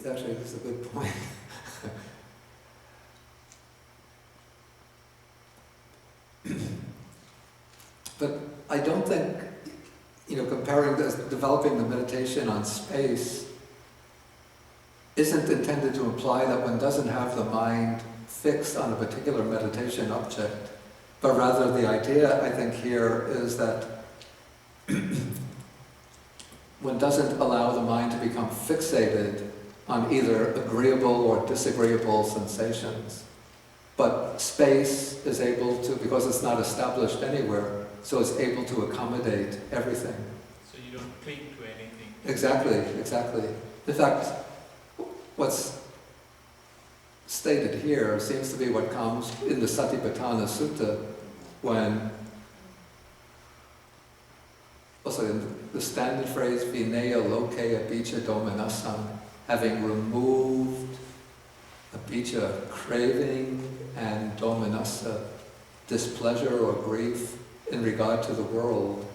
actually, that's a good point. But I don't think, comparing this, developing the meditation on space isn't intended to imply that one doesn't have the mind fixed on a particular meditation object, but rather the idea, I think, here is that one doesn't allow the mind to become fixated on either agreeable or disagreeable sensations. But space is able to, because it's not established anywhere, so it's able to accommodate everything. So you don't cling to anything. Exactly, exactly. In fact, what's stated here seems to be what comes in the Satipatthana Sutta when, also in the standard phrase, Vinaya Lokeya Bicha Domanasam, having removed a bicha, craving, and domanassa, displeasure or grief in regard to the world.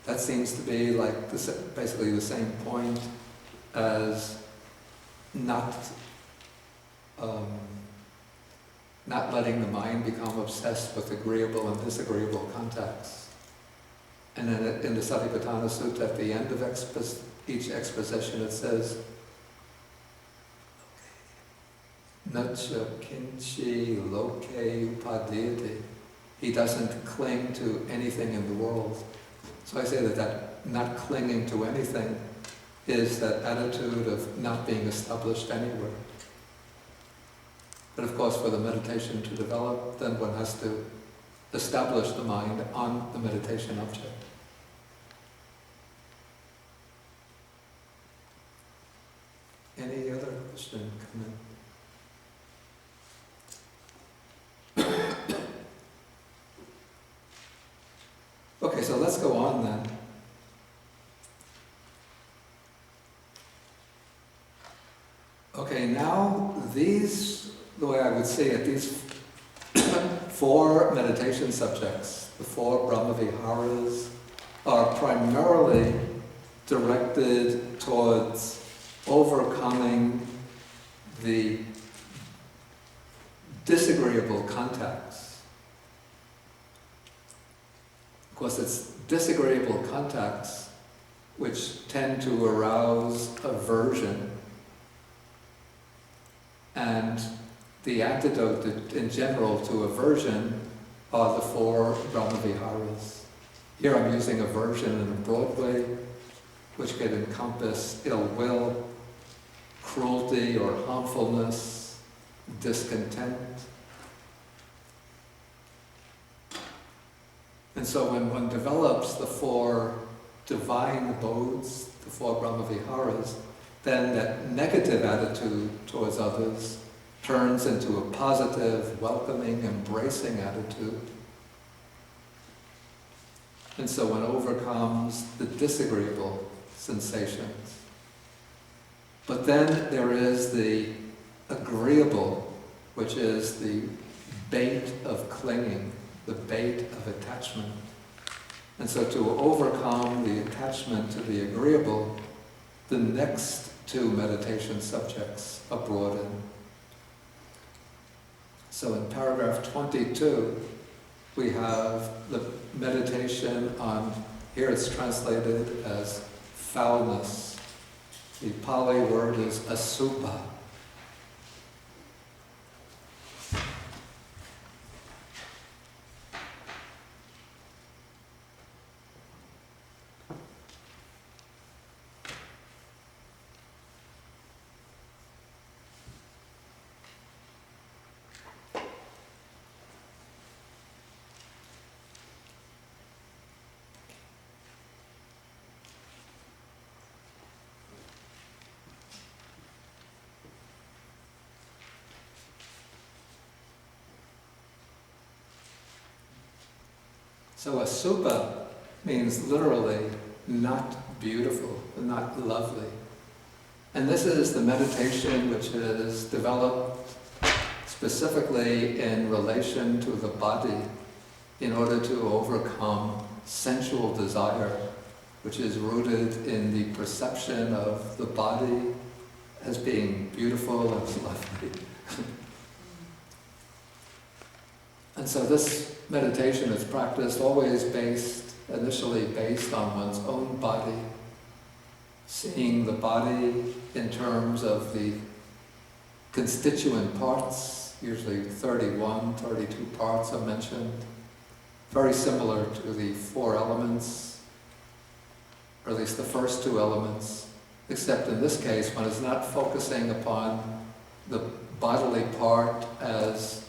That seems to be like basically the same point as not letting the mind become obsessed with agreeable and disagreeable contacts. And then in the Satipatthana Sutta, at the end of each exposition, it says, Nacha kinchi loke upadhyate. He doesn't cling to anything in the world. So I say that not clinging to anything is that attitude of not being established anywhere. But of course, for the meditation to develop, then one has to establish the mind on the meditation object. Any other question come in? Okay, so let's go on then. Okay, now these, the way I would see it, these 4 meditation subjects, the 4 Brahmaviharas, are primarily directed towards overcoming the disagreeable contacts. Of course, it's disagreeable contacts which tend to arouse aversion, and the antidote in general to aversion are the 4 Brahmaviharas. Here I'm using aversion in a broad way, which can encompass ill will, cruelty or harmfulness, discontent. And so when one develops the 4 divine abodes, the 4 Brahmaviharas, then that negative attitude towards others turns into a positive, welcoming, embracing attitude. And so one overcomes the disagreeable sensations. But then there is the agreeable, which is the bait of clinging, the bait of attachment. And so to overcome the attachment to the agreeable, the next 2 meditation subjects are brought in. So in paragraph 22, we have the meditation on, here it's translated as foulness. The Pali word is asubha. So asubha means literally not beautiful, not lovely. And this is the meditation which is developed specifically in relation to the body in order to overcome sensual desire, which is rooted in the perception of the body as being beautiful and lovely. And so this meditation is practiced always initially based on one's own body, seeing the body in terms of the constituent parts, usually 32 parts are mentioned, very similar to the 4 elements, or at least the first 2 elements, except in this case one is not focusing upon the bodily part as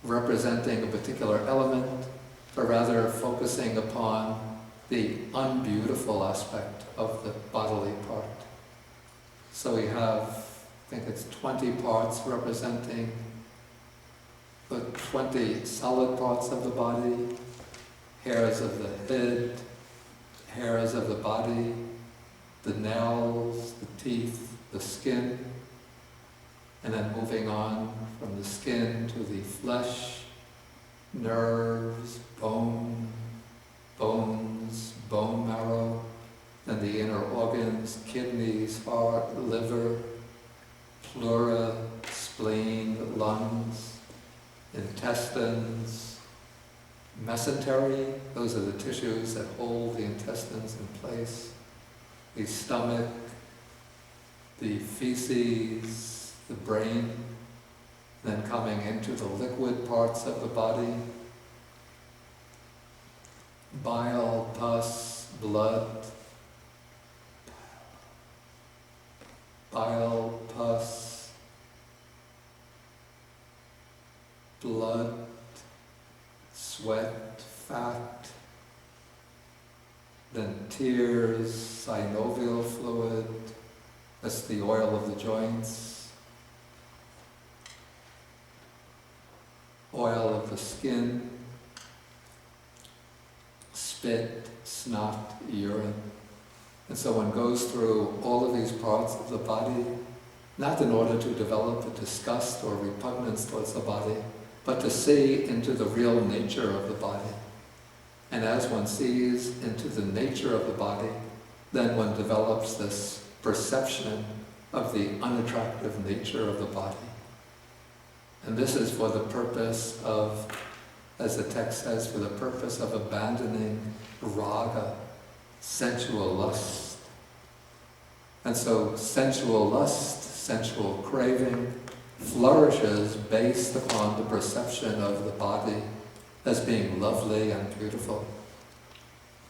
representing a particular element, but rather focusing upon the unbeautiful aspect of the bodily part. So we have, I think it's 20 parts representing the 20 solid parts of the body, hairs of the head, hairs of the body, the nails, the teeth, the skin, and then moving on from the skin to the flesh, nerves, bones, bone marrow, then the inner organs, kidneys, heart, liver, pleura, spleen, lungs, intestines, mesentery, those are the tissues that hold the intestines in place, the stomach, the feces, the brain, then coming into the liquid parts of the body, bile, pus, blood, bile, pus, blood, sweat, fat, then tears, synovial fluid, that's the oil of the joints, oil of the skin, spit, snot, urine. And so one goes through all of these parts of the body, not in order to develop a disgust or repugnance towards the body, but to see into the real nature of the body. And as one sees into the nature of the body, then one develops this perception of the unattractive nature of the body. And this is for the purpose of, as the text says, for the purpose of abandoning raga, sensual lust. And so sensual lust, sensual craving, flourishes based upon the perception of the body as being lovely and beautiful.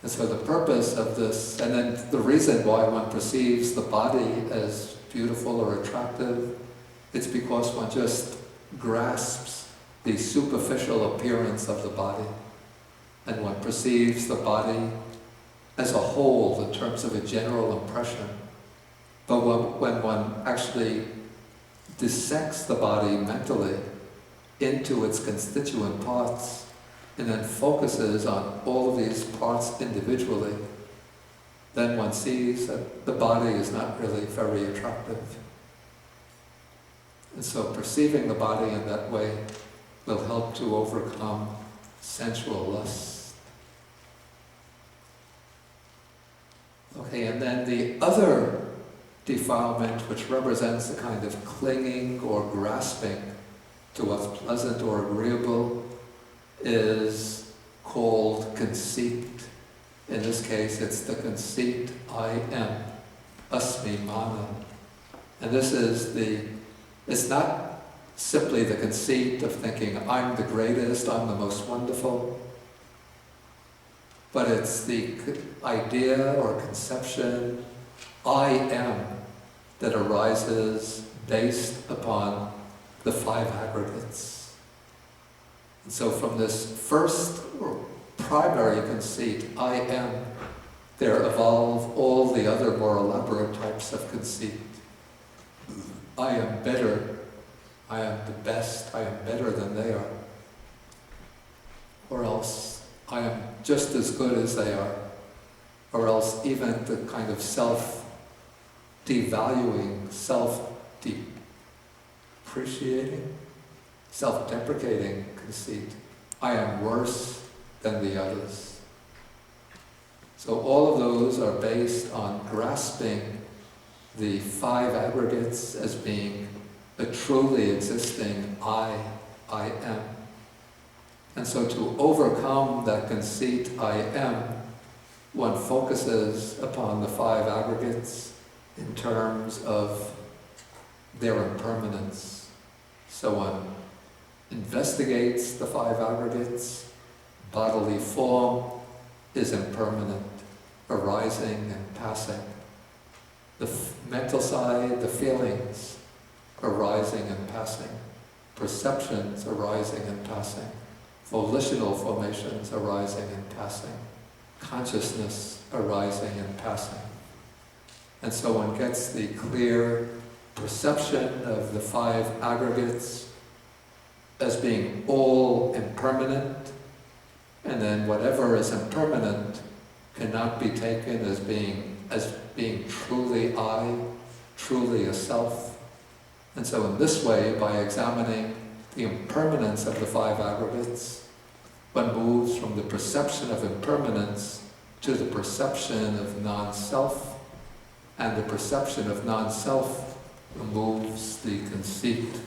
And so the purpose of this, and then the reason why one perceives the body as beautiful or attractive, it's because one just grasps the superficial appearance of the body, and one perceives the body as a whole in terms of a general impression. But when one actually dissects the body mentally into its constituent parts, and then focuses on all of these parts individually, then one sees that the body is not really very attractive. And so perceiving the body in that way will help to overcome sensual lust. Okay, and then the other defilement, which represents a kind of clinging or grasping to what's pleasant or agreeable, is called conceit. In this case, it's the conceit I am, asmi mana. And this is it's not simply the conceit of thinking I'm the greatest, I'm the most wonderful, but it's the idea or conception I am that arises based upon the 5 aggregates. And so from this first or primary conceit, I am, there evolve all the other more elaborate types of conceit. I am better, I am the best, I am better than they are. Or else, I am just as good as they are. Or else even the kind of self-devaluing, self-depreciating, self-deprecating conceit. I am worse than the others. So all of those are based on grasping the five aggregates as being a truly existing I am. And so to overcome that conceit I am, one focuses upon the five aggregates in terms of their impermanence. So one investigates the five aggregates. Bodily form is impermanent, arising and passing. The mental side, the feelings, arising and passing. Perceptions arising and passing. Volitional formations arising and passing. Consciousness arising and passing. And so one gets the clear perception of the five aggregates as being all impermanent, and then whatever is impermanent cannot be taken as being truly I, truly a self. And so in this way, by examining the impermanence of the five aggregates, one moves from the perception of impermanence to the perception of non-self, and the perception of non-self removes the conceit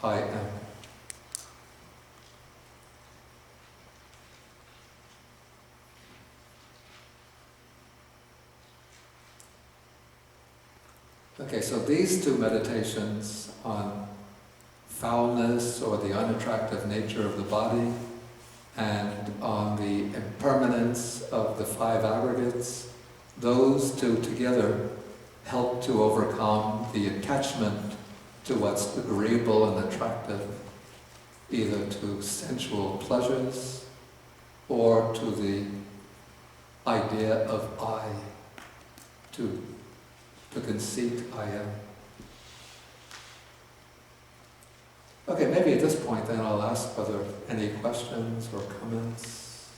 I am. Okay, so these two meditations on foulness or the unattractive nature of the body and on the impermanence of the five aggregates, those two together help to overcome the attachment to what's agreeable and attractive, either to sensual pleasures or to the idea of I, to the conceit I am. Okay, maybe at this point then I'll ask whether any questions or comments.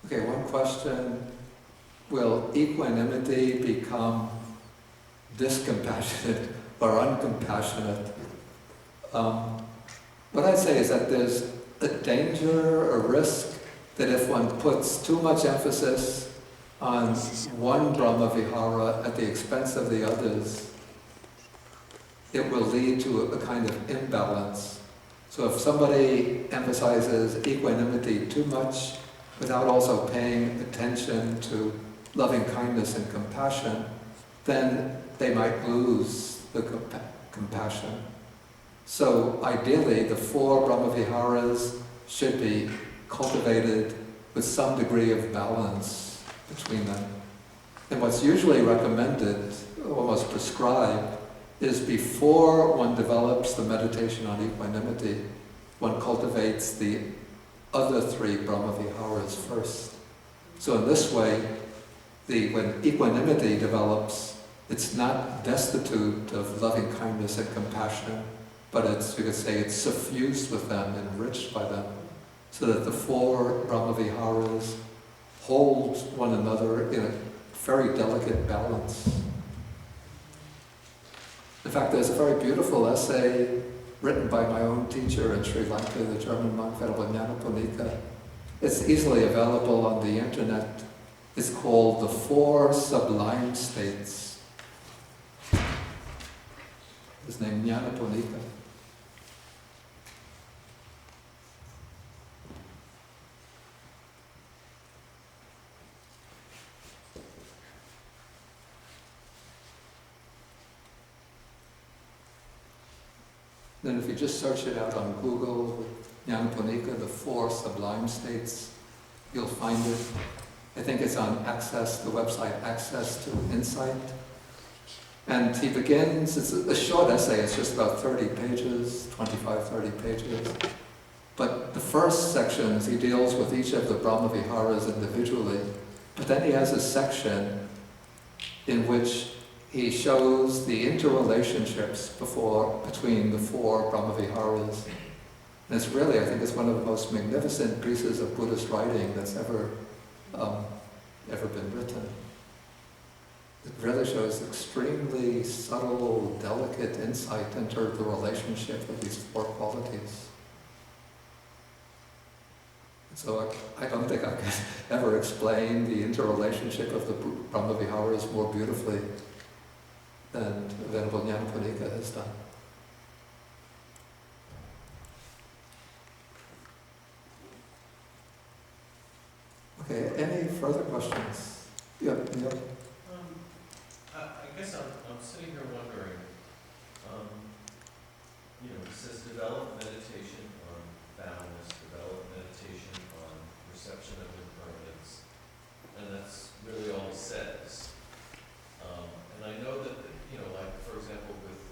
Okay, one question. Will equanimity become discompassionate or uncompassionate? What I'd say is that there's a danger, a risk, that if one puts too much emphasis on one Brahma-vihara at the expense of the others, it will lead to a kind of imbalance. So if somebody emphasizes equanimity too much without also paying attention to loving kindness and compassion, then they might lose the compassion. So ideally, the four Brahma-viharas should be cultivated with some degree of balance between them. And what's usually recommended, almost prescribed, is before one develops the meditation on equanimity, one cultivates the other three Brahma-viharas first. So in this way, when equanimity develops, it's not destitute of loving kindness and compassion, but it's, you could say, it's suffused with them, enriched by them, so that the four Brahma-viharas hold one another in a very delicate balance. In fact, there's a very beautiful essay written by my own teacher in Sri Lanka, the German monk Venerable Nyanaponika. It's easily available on the internet. It's called The Four Sublime States. His name Nyanaponika. Then if you just search it out on Google, Nyanaponika, The Four Sublime States, you'll find it. I think it's on Access, the website Access to Insight. And he begins, it's a short essay, it's just about 30 pages, 25, 30 pages. But the first sections, he deals with each of the Brahma-viharas individually. But then he has a section in which he shows the interrelationships between the four Brahma-viharas. And it's really, I think it's one of the most magnificent pieces of Buddhist writing that's ever been written. it really shows extremely subtle, delicate insight into the relationship of these four qualities. So I don't think I could ever explain the interrelationship of the Brahmaviharas more beautifully than Venerable Nyanaponika has done. Okay, any further questions? Yeah. I guess I'm sitting here wondering, it says develop meditation on boundness, develop meditation on perception of impermanence, and that's really all it says. And I know that, like for example with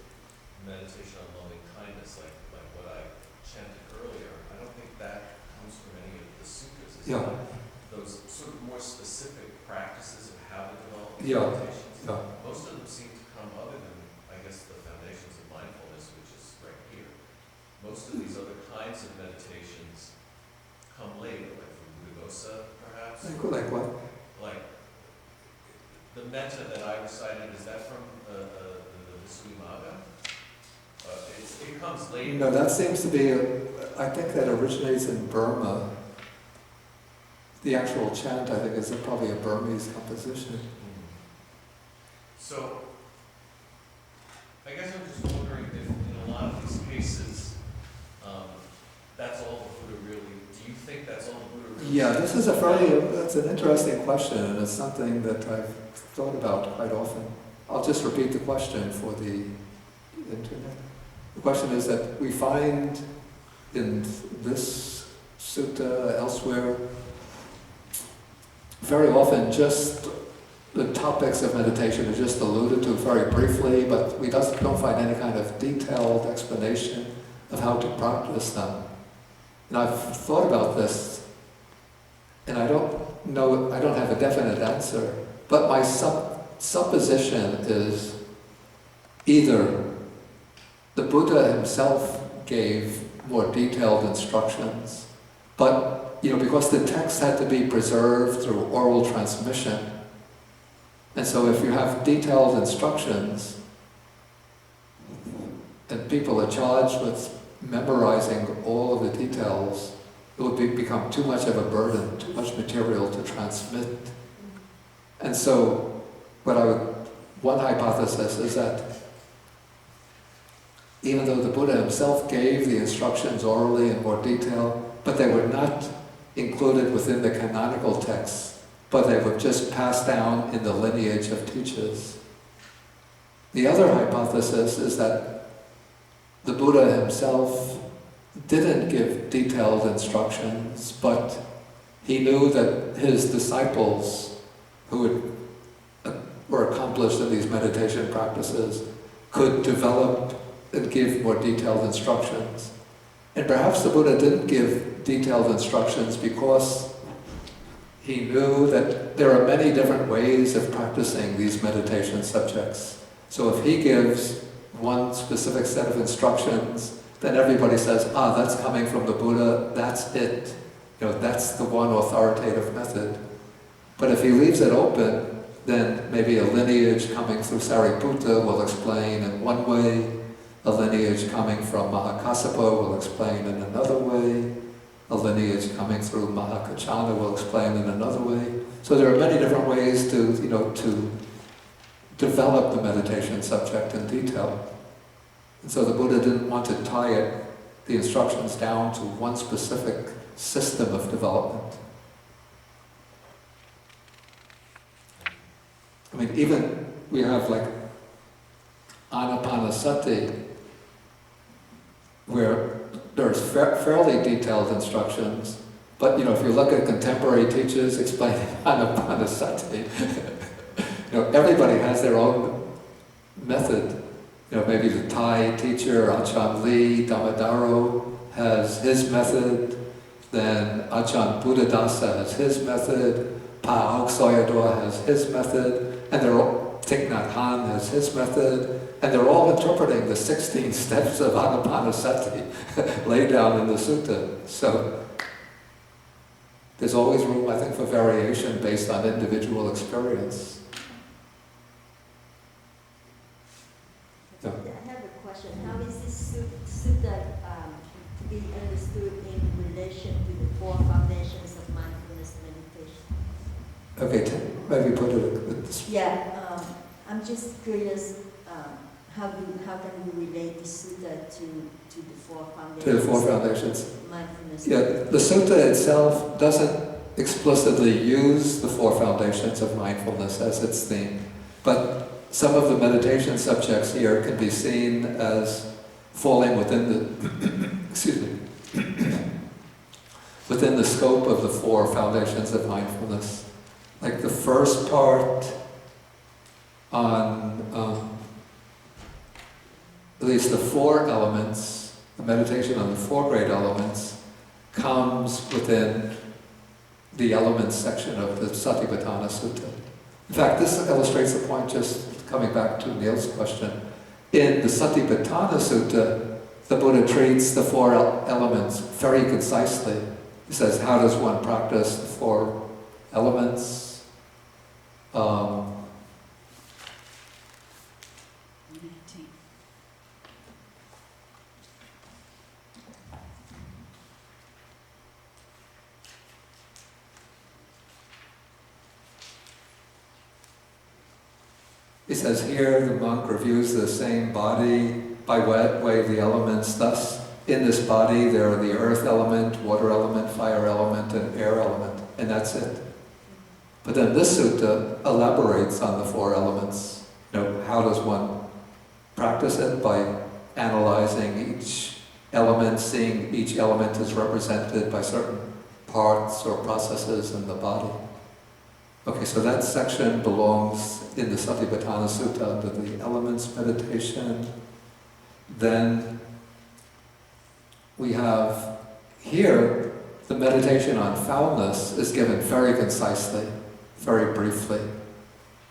meditation on loving kindness, like what I chanted earlier, I don't think that comes from any of the sutras. It's Yeah. like those sort of more specific practices of how to develop Yeah. meditations. Yeah. Most of them seem to come other than, I guess, the foundations of mindfulness, which is right here. Most of these other kinds of meditations come later, like from Buddhaghosa, perhaps. Like what? Like the metta that I recited, is that from the Visuddhimagga? It comes later. No, that seems to be, I think that originates in Burma. The actual chant, I think, is probably a Burmese composition. So, I guess I'm just wondering if in a lot of these cases, that's all the Buddha really, do you think that's all the Buddha really Yeah, says? that's an interesting question, and it's something that I've thought about quite often. I'll just repeat the question for the internet. The question is that we find in this sutta, elsewhere, very often just the topics of meditation are just alluded to very briefly, but we don't find any kind of detailed explanation of how to practice them. And I've thought about this, and I don't know, I don't have a definite answer, but my supposition is either the Buddha himself gave more detailed instructions, but because the text had to be preserved through oral transmission, and so if you have detailed instructions, and people are charged with memorizing all of the details, it would become too much of a burden, too much material to transmit. And so, one hypothesis is that even though the Buddha himself gave the instructions orally in more detail, but they were not included within the canonical texts, but they were just passed down in the lineage of teachers. The other hypothesis is that the Buddha himself didn't give detailed instructions, but he knew that his disciples, who were accomplished in these meditation practices, could develop and give more detailed instructions. And perhaps the Buddha didn't give detailed instructions because he knew that there are many different ways of practicing these meditation subjects. So if he gives one specific set of instructions, then everybody says, that's coming from the Buddha, that's it. That's the one authoritative method. But if he leaves it open, then maybe a lineage coming through Sariputta will explain in one way, a lineage coming from Mahakassapa will explain in another way, a lineage coming through Mahakachana will explain in another way. So there are many different ways to develop the meditation subject in detail. And so the Buddha didn't want to tie the instructions down to one specific system of development. I mean, even we have like Anapanasati, where there's fairly detailed instructions, but if you look at contemporary teachers explaining Anapanasati, everybody has their own method. Maybe the Thai teacher, Ajahn Lee Damodaro, has his method, then Ajahn Buddhadasa has his method, Pa Auk Soyador has his method, and Thich Nhat Hanh has his method, and they're all interpreting the 16 steps of Anapanasati laid down in the sutta. So there's always room, I think, for variation based on individual experience. be understood in relation to the 4 foundations of mindfulness meditation. Okay, maybe put it this. Yeah, I'm just curious, how can we relate the sutta to the 4 foundations? To the 4 foundations. Of mindfulness. Yeah, the sutta itself doesn't explicitly use the 4 foundations of mindfulness as its theme, but some of the meditation subjects here can be seen as falling within the excuse me, within the scope of the 4 foundations of mindfulness. Like the first part on at least the 4 elements, the meditation on the 4 great elements, comes within the elements section of the Satipatthana Sutta. In fact, this illustrates the point, just coming back to Neil's question. In the Satipatthana Sutta, the Buddha treats the 4 elements very concisely. He says, how does one practice the 4 elements? He says here the monk reviews the same body by way of the elements. Thus, in this body there are the earth element, water element, fire element, and air element, and that's it. But then this sutta elaborates on the 4 elements. You know, how does one practice it? By analyzing each element, seeing each element is represented by certain parts or processes in the body. Okay, so that section belongs in the Satipatthana Sutta under the elements meditation. Then we have here the meditation on foulness is given very concisely, very briefly.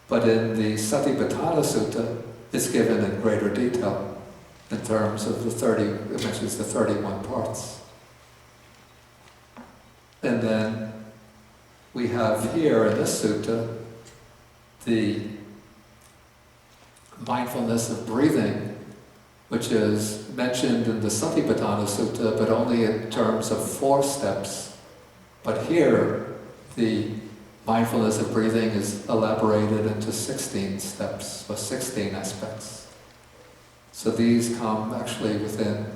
But in the Satipatthana Sutta, it's given in greater detail in terms of it mentions the 31 parts. And then we have here in this sutta the mindfulness of breathing, which is mentioned in the Satipatthana Sutta, but only in terms of 4 steps. But here, the mindfulness of breathing is elaborated into 16 steps, or 16 aspects. So these come actually within,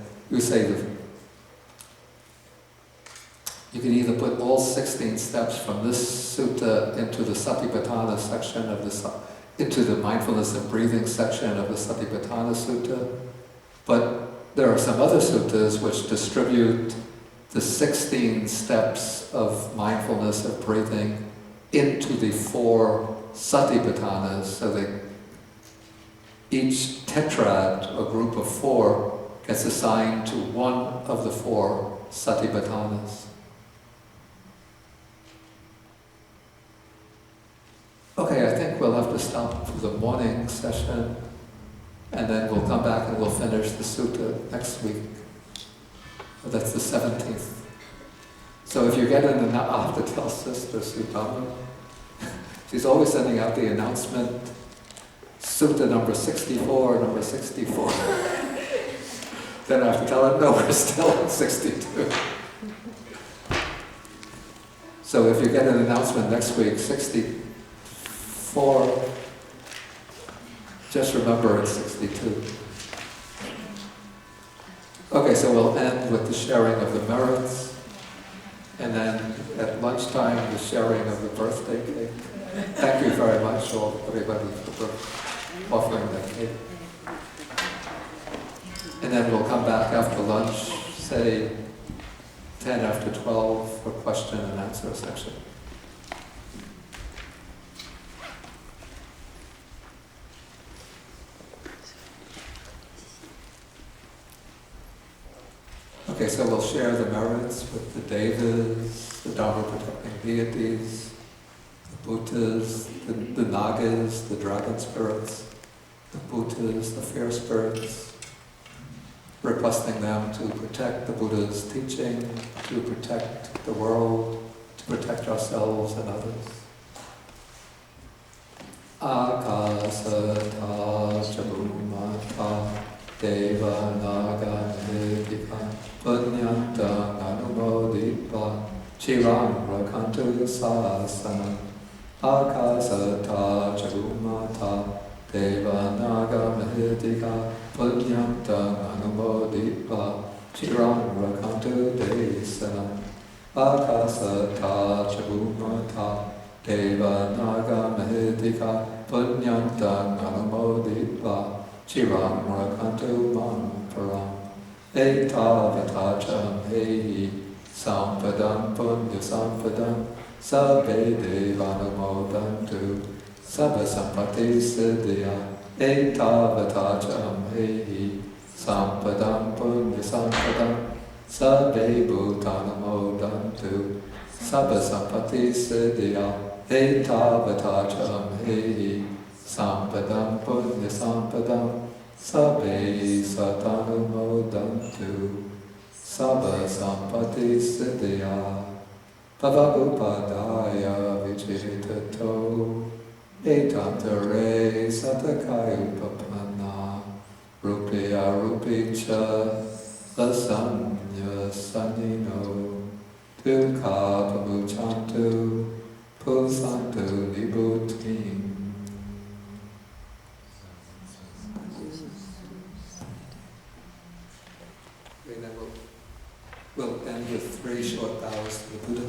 you can either put all 16 steps from this sutta into the Satipatthana section of into the mindfulness of breathing section of the Satipatthana Sutta, but there are some other suttas which distribute the 16 steps of mindfulness of breathing into the 4 Satipatthanas, so that each tetrad, or group of 4, gets assigned to one of the 4 Satipatthanas. Okay, I think we'll have to stop for the morning session, and then we'll come back and we'll finish the sutta next week. That's the 17th. So if you get an I'll have to tell Sister Sudama. She's always sending out the announcement, sutta number 64, number 64. Then I have to tell her, no, we're still at 62. So if you get an announcement next week, 64, just remember it's 62. Okay, so we'll end with the sharing of the merits, and then at lunchtime, the sharing of the birthday cake. Thank you very much, everybody, for offering that cake. And then we'll come back after lunch, say 10 after 12 for question and answer section. Okay, so we'll share the merits with the devas, the Dharma-protecting deities, the Bhutas, the Nagas, the dragon spirits, the Bhutas, the fair spirits, requesting them to protect the Buddha's teaching, to protect the world, to protect ourselves and others. Akasata Chabumata Deva Naga Nidika punyantang anumoditva chirang rakantu sasana akasata chagumata deva naga mahitika punyantang anumoditva chirang rakantu desana akasata chagumata deva naga mahitika punyantang anumoditva chirang rakantu manparam etavatacha hehi sampadam punya sampadam sabbe devanumodantu sabba sampati siddhya etavatacha hehi sampadam punya sampadam sabbe bhutanumodantu sabba sampati siddhya etavatacha hehi sampadam punya sampadam sabbe satanumodantu sabba sampati siddhya Bhavagupadaya vichitato etantare satakayupapanna rupiya rupicha lasanya sanino dukkha pamuchantu pusantu nibbuttim. And then we'll end with 3 short bows to the Buddha.